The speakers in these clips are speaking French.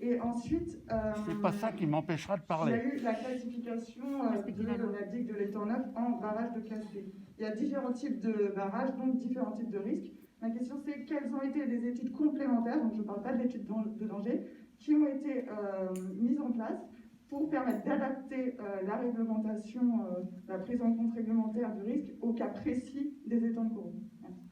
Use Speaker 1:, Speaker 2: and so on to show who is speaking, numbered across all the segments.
Speaker 1: Et ensuite,
Speaker 2: C'est pas ça qui m'empêchera de
Speaker 1: il y a
Speaker 2: parler.
Speaker 1: eu la classification de la digue de l'étang neuf en barrage de classe C. Il y a différents types de barrages, donc différents types de risques. Ma question c'est quelles ont été les études complémentaires, donc je ne parle pas de l'étude de danger, qui ont été mises en place pour permettre d'adapter la réglementation, la prise en compte réglementaire du risque au cas précis des étangs de coraux. Merci.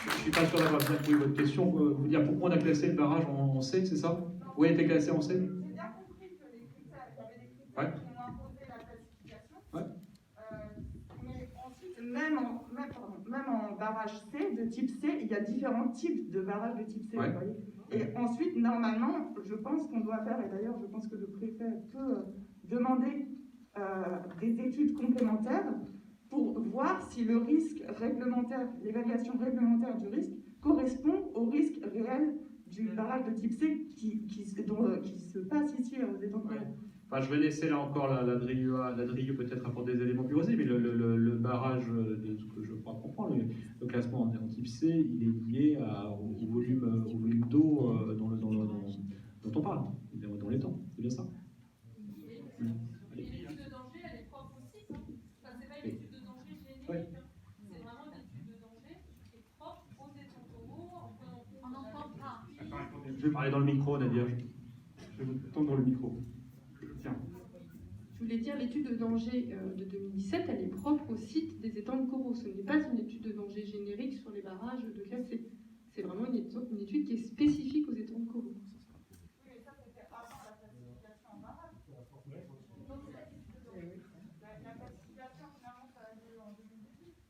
Speaker 3: Je ne suis pas sûr d'avoir bien compris votre question. Vous dire pourquoi on a classé le barrage en C, c'est ça? Oui, il était classé en C.
Speaker 1: J'ai bien compris que les critères, il y avait des critères qui ont imposé la classification.
Speaker 3: Ouais.
Speaker 1: Mais ensuite, même en barrage C, de type C, il y a différents types de barrages de type C.
Speaker 3: Ouais.
Speaker 1: Vous voyez. Et ensuite, normalement, je pense qu'on doit faire, et d'ailleurs, je pense que le préfet peut demander des études complémentaires pour voir si le risque réglementaire, l'évaluation réglementaire du risque correspond au risque réel du barrage de type C qui se passe ici aux étangs de Coraux.
Speaker 3: Enfin, je vais laisser là encore la DRIE peut-être apporter des éléments plus précis, mais le barrage, de ce que je crois comprendre, le classement en type C, il est lié au volume d'eau dont on parle, dans les temps. C'est bien ça?
Speaker 4: L'étude de danger, elle est propre au site. Enfin, c'est pas une étude de danger générique. C'est vraiment une étude de danger qui est propre aux étangs de coraux, en prenant en compte. On n'entend pas.
Speaker 3: Je vais parler dans le micro, Nadia. Je vais vous tendre le micro. Tiens.
Speaker 5: Je voulais dire, l'étude de danger de 2017, elle est propre au site des étangs de coraux. Ce n'est pas une étude de danger générique sur les barrages de classe C. C'est vraiment une étude qui est spécifique aux étangs de coraux.
Speaker 1: Oui, mais ça, c'était avant la classification en barrage. Donc, la classification, finalement, ça a lieu en 2018.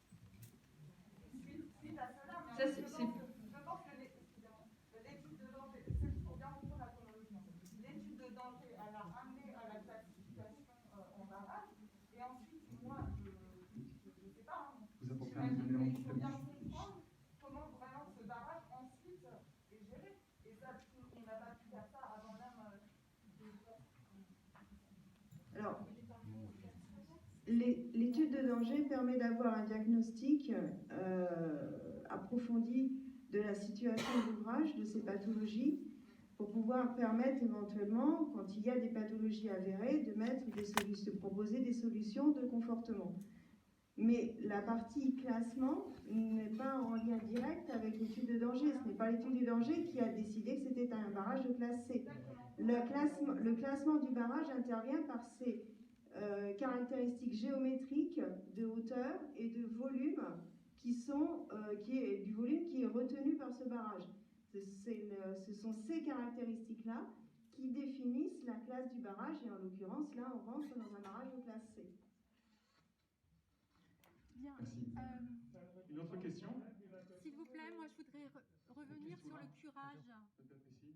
Speaker 1: Suite à cela, mais
Speaker 5: Ça,
Speaker 1: je pense que l'étude de danger, c'est juste pour bien comprendre la chronologie. L'étude de danger, elle a amené à la classification en barrage. Et ensuite, moi, je ne sais pas.
Speaker 3: Vous apportez un élément
Speaker 1: il faut bien comprendre comment vraiment ce barrage ensuite est géré. Et ça, on n'a pas pu faire ça avant même.
Speaker 6: Alors, l'étude de danger permet d'avoir un diagnostic approfondi de la situation de l'ouvrage, de ses pathologies, pour pouvoir permettre éventuellement, quand il y a des pathologies avérées, de proposer des solutions de confortement. Mais la partie classement n'est pas en lien direct avec l'étude de danger. Ce n'est pas l'étude de danger qui a décidé que c'était un barrage de classe C. Le classement du barrage intervient par ses caractéristiques géométriques de hauteur et de volume du volume qui est retenu par ce barrage. Ce sont ces caractéristiques-là qui définissent la classe du barrage, et en l'occurrence, là, on rentre dans un barrage de classe C.
Speaker 7: Bien.
Speaker 3: Merci. Une autre question?
Speaker 7: S'il vous plaît, moi je voudrais revenir sur le curage.
Speaker 3: Peut-être ici.